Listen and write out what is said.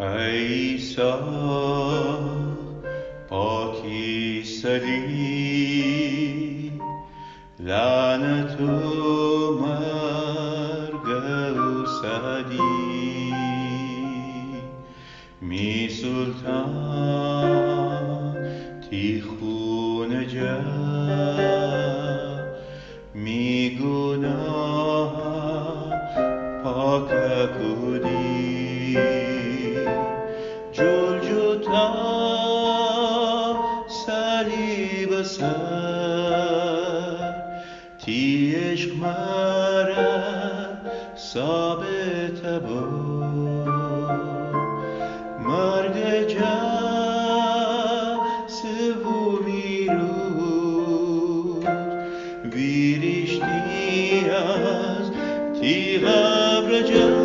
عیسی پاکی سری لعنت و مرگ و سعدی می سلطان تی خون جا می گناه پاک کودی جل جتا صلیب سر تی عشق مرا ثابت بود مرگ جا سومی روز ویرشتی از تی قبر جا